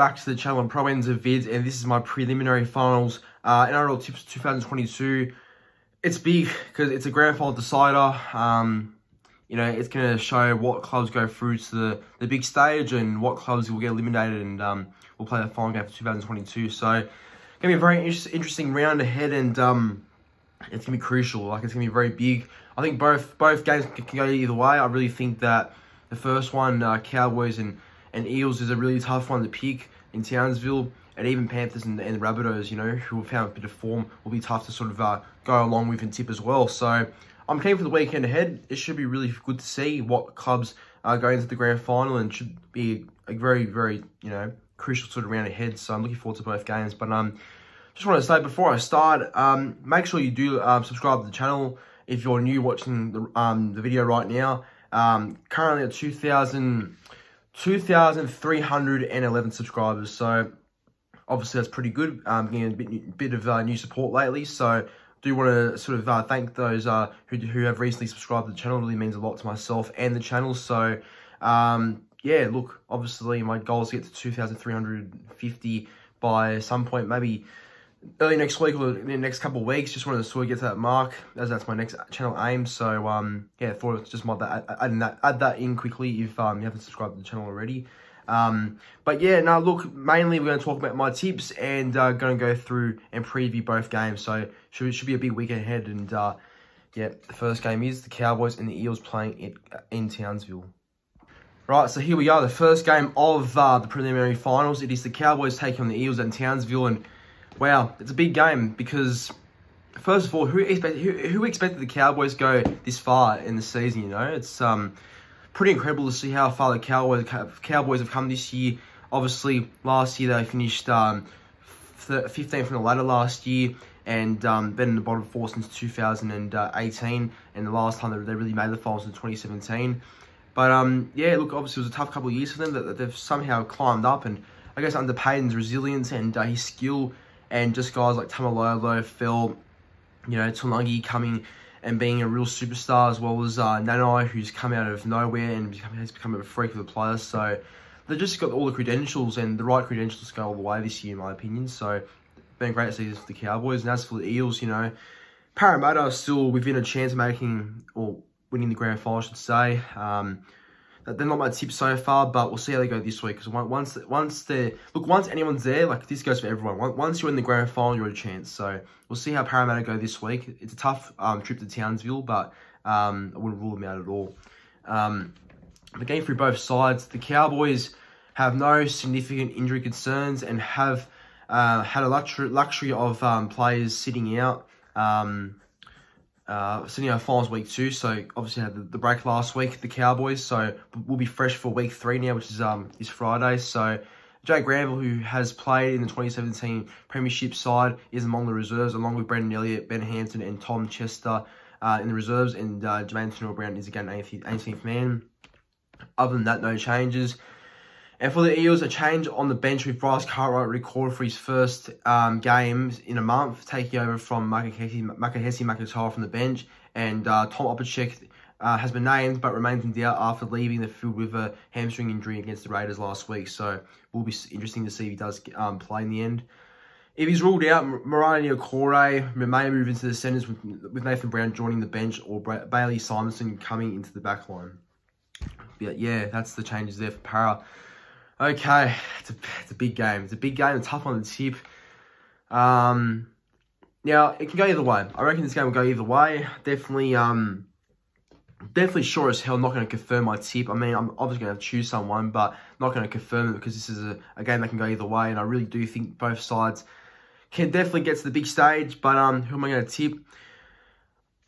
back to the channel on Pro Ends of Vids, and this is my preliminary finals NRL Tips 2022. It's big because it's a grand final decider. You know, it's going to show what clubs go through to the big stage and what clubs will get eliminated, and we'll play the final game for 2022. So, it's going to be a very interesting round ahead, and it's going to be crucial. Like, it's going to be very big. I think both games can go either way. I really think that the first one, Cowboys and Eels, is a really tough one to pick in Townsville, and even Panthers and the Rabbitohs, you know, who have found a bit of form, will be tough to sort of go along with and tip as well. So I'm keen for the weekend ahead. It should be really good to see what clubs are going into the grand final, and should be a very, very, you know, crucial sort of round ahead. So I'm looking forward to both games. But just want to say before I start, make sure you do subscribe to the channel if you're new watching the video right now. Currently at 2,311 subscribers, so obviously that's pretty good. Getting a bit of new support lately, so do want to sort of thank those who have recently subscribed to the channel. It really means a lot to myself and the channel. So yeah, look, obviously my goal is to get to 2,350 by some point, maybe early next week or in the next couple of weeks. Just wanted to sort of get to that mark, as that's my next channel aim. So yeah, thought it just might add that in quickly if you haven't subscribed to the channel already. But yeah, no, look, mainly we're going to talk about my tips and going to go through and preview both games. So should be a big weekend ahead. And yeah, the first game is the Cowboys and the Eels playing in Townsville. Right, so here we are, the first game of the preliminary finals. It is the Cowboys taking on the Eels in Townsville, and wow, it's a big game because, first of all, who expected the Cowboys to go this far in the season, you know? It's pretty incredible to see how far the Cowboys have come this year. Obviously, last year they finished 15th from the ladder last year, and been in the bottom four since 2018, and the last time they really made the finals in 2017. But yeah, look, obviously it was a tough couple of years for them that they've somehow climbed up, and I guess under Payton's resilience and his skill, and just guys like Tamalolo, Phil, you know, Tulungi coming and being a real superstar, as well as Nanai, who's come out of nowhere and has become a freak of a player. So they've just got all the credentials, and the right credentials to go all the way this year, in my opinion. So been a great season for the Cowboys. And as for the Eels, you know, Parramatta are still within a chance of making, or winning the grand final, I should say. They're not my tip so far, but we'll see how they go this week. Because once anyone's there, like, this goes for everyone. Once you're in the grand final, you're a chance. So we'll see how Parramatta go this week. It's a tough trip to Townsville, but I wouldn't rule them out at all. The game through both sides, the Cowboys have no significant injury concerns and have had a luxury of players sitting out. Sitting out finals week 2, so obviously had the break last week, the Cowboys, so we'll be fresh for week 3 now, which is this Friday. So Jay Granville, who has played in the 2017 Premiership side, is among the reserves, along with Brendan Elliott, Ben Hampton, and Tom Chester in the reserves, and Jermaine Turnell-Brown is again 18th man. Other than that, no changes. And for the Eels, a change on the bench with Bryce Cartwright recorded for his first game in a month, taking over from Makahesi Makatoa from the bench. And Tom Opacek has been named, but remains in doubt after leaving the field with a hamstring injury against the Raiders last week. So it will be interesting to see if he does play in the end. If he's ruled out, Mariah Okore may move into the centres with Nathan Brown joining the bench, or Bailey Simonson coming into the back line. But yeah, that's the changes there for Para. Okay, it's a big game. It's a big game, a tough one to tip. Now, it can go either way. I reckon this game will go either way. Definitely sure as hell not going to confirm my tip. I mean, I'm obviously going to choose someone, but not going to confirm it, because this is a game that can go either way. And I really do think both sides can definitely get to the big stage. But who am I going to tip?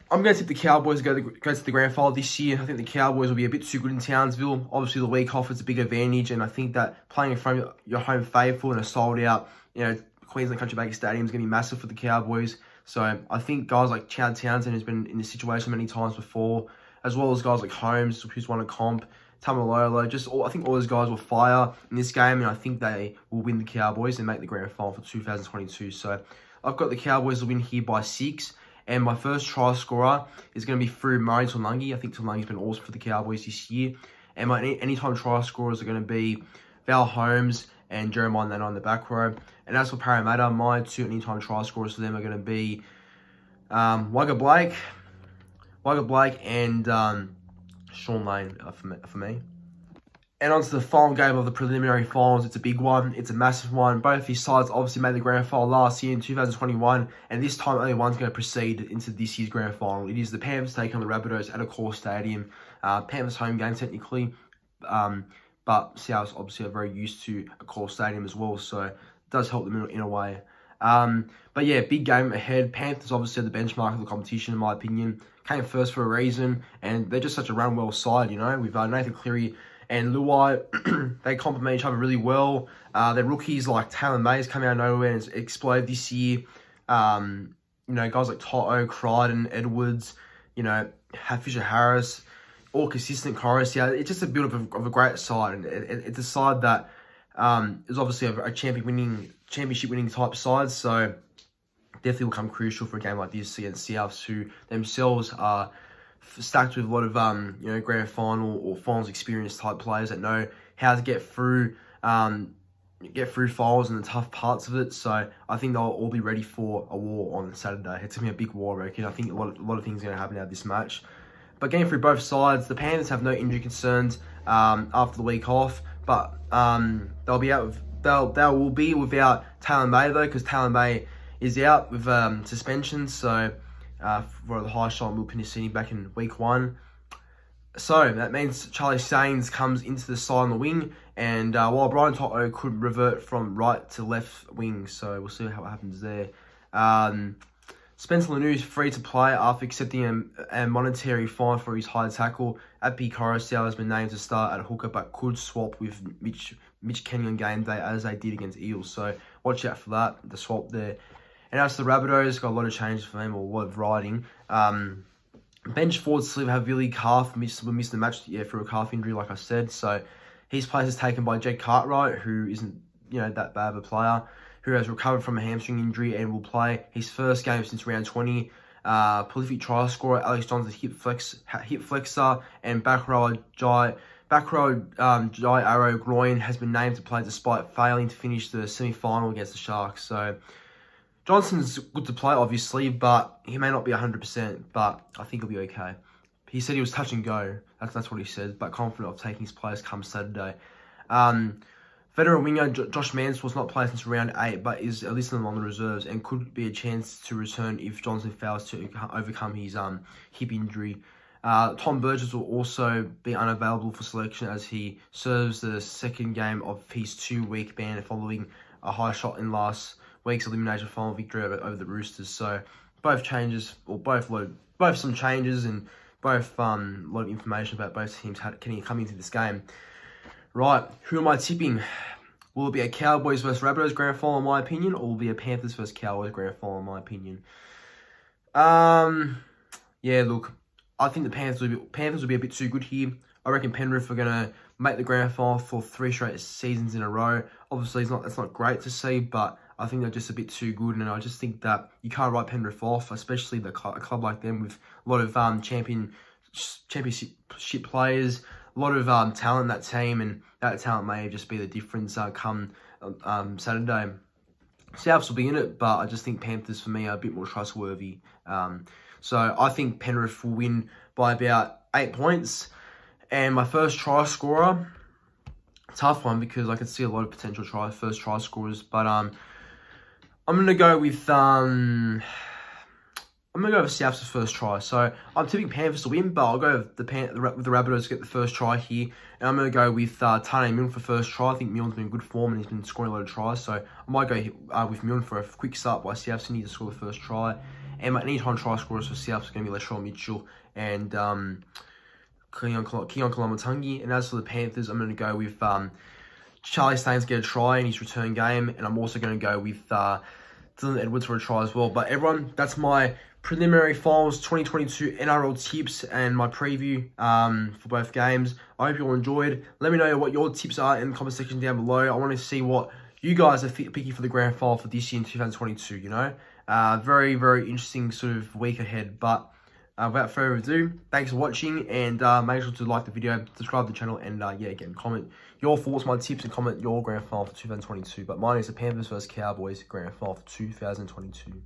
I'm going to tip the Cowboys to go to the grand final this year. I think the Cowboys will be a bit too good in Townsville. Obviously, the week off is a big advantage, and I think that playing in front of your home faithful and a sold-out, you know, Queensland Country Bank Stadium is going to be massive for the Cowboys. So I think guys like Chad Townsend, who's been in this situation many times before, as well as guys like Holmes, who's won a comp, Tamalolo, I think all those guys will fire in this game, and I think they will win the Cowboys and make the grand final for 2022. So I've got the Cowboys to win here by 6. And my first try scorer is going to be through Murray Tulungi. I think Tulungi's been awesome for the Cowboys this year. And my anytime try scorers are going to be Val Holmes and Jeremiah Nana on the back row. And as for Parramatta, my 2 anytime try scorers for them are going to be Wagga Blake, and Sean Lane for me. And on to the final game of the preliminary finals. It's a big one. It's a massive one. Both these sides obviously made the grand final last year in 2021. And this time only one's going to proceed into this year's grand final. It is the Panthers taking on the Rabbitohs at Accor Stadium. Panthers home game technically. But Souths obviously are very used to Accor Stadium as well. So it does help them in a way. But yeah, big game ahead. Panthers obviously are the benchmark of the competition in my opinion. Came first for a reason. And they're just such a run-well side, you know. With Nathan Cleary and Luai, they complement each other really well. Their rookies like Taylor May's come out of nowhere and exploded this year. You know, guys like Toto, Crichton, Edwards, you know, Fisher Harris, all consistent chorus. Yeah, it's just a build of a great side. And it's a side that is obviously a championship winning type side. So definitely will come crucial for a game like this against Souths, who themselves are stacked with a lot of you know, grand final or finals experience type players that know how to get through finals and the tough parts of it. So I think they'll all be ready for a war on Saturday. It's gonna be a big war, I reckon. I think a lot of things are gonna happen out of this match. But getting through both sides, the Panthers have no injury concerns after the week off, but they'll be out with they will be without Taylor May though, because Taylor May is out with suspension. So for the high shot, Will Pinnicini back in week 1. So that means Charlie Staines comes into the side on the wing, and while Brian Toto could revert from right to left wing. So we'll see what happens there. Spencer Lanu's free to play after accepting a monetary fine for his high tackle. Api Coruscant has been named to start at hooker, but could swap with Mitch Kenny on game day as they did against Eels. So watch out for that, the swap there. And as for the Rabbitohs, got a lot of changes for them, or a lot of riding. Bench forward Sliver Havili missed the match through a calf injury, like I said. So his place is taken by Jake Cartwright, who isn't, you know, that bad of a player, who has recovered from a hamstring injury and will play his first game since round 20. Prolific try scorer Alex Johnson hip flexor, and back row Jai Arrow groin has been named to play despite failing to finish the semi-final against the Sharks. So Johnson's good to play, obviously, but he may not be 100%, but I think he'll be okay. He said he was touch and go. That's what he said, but confident of taking his players come Saturday. Veteran winger Josh Mansell's not played since round 8, but is listed on the reserves and could be a chance to return if Johnson fails to overcome his hip injury. Tom Burgess will also be unavailable for selection as he serves the second game of his 2-week ban following a high shot in last week's elimination final victory over the Roosters. So both changes, or both some changes, and both a lot of information about both teams coming into this game. Right, who am I tipping? Will it be a Cowboys versus Rabbitohs grand final in my opinion, or will it be a Panthers versus Cowboys grand final in my opinion? Yeah, look, I think the Panthers will be a bit too good here. I reckon Penrith are gonna make the grand final for 3 straight seasons in a row. Obviously, that's not great to see, but I think they're just a bit too good, and I just think that you can't write Penrith off, especially a club like them with a lot of championship players, a lot of talent in that team, and that talent may just be the difference come Saturday. Souths will be in it, but I just think Panthers, for me, are a bit more trustworthy. So I think Penrith will win by about 8 points. And my first try scorer, tough one because I can see a lot of potential first try scorers, but I'm gonna go with Souths for first try. So I'm tipping Panthers to win, but I'll go with the Rabbitohs to get the first try here. And I'm gonna go with Tane Milne for first try. I think Milne's been in good form and he's been scoring a lot of tries, so I might go with Milne for a quick start by Souths. Need to score the first try. And my anytime try scorers for Souths are gonna be Latrell Mitchell and Keon Kalamatangi. And as for the Panthers, I'm gonna go with Charlie Staines to get a try in his return game, and I'm also going to go with Dylan Edwards for a try as well. But everyone, that's my preliminary finals 2022 NRL tips and my preview for both games. I hope you all enjoyed. Let me know what your tips are in the comment section down below. I want to see what you guys are picking for the grand final for this year in 2022, you know. Very, very interesting sort of week ahead. But without further ado, thanks for watching, and make sure to like the video, subscribe to the channel, and yeah, again, comment your thoughts, my tips, and comment your grand final for 2022. But mine is the Panthers vs Cowboys grand final for 2022.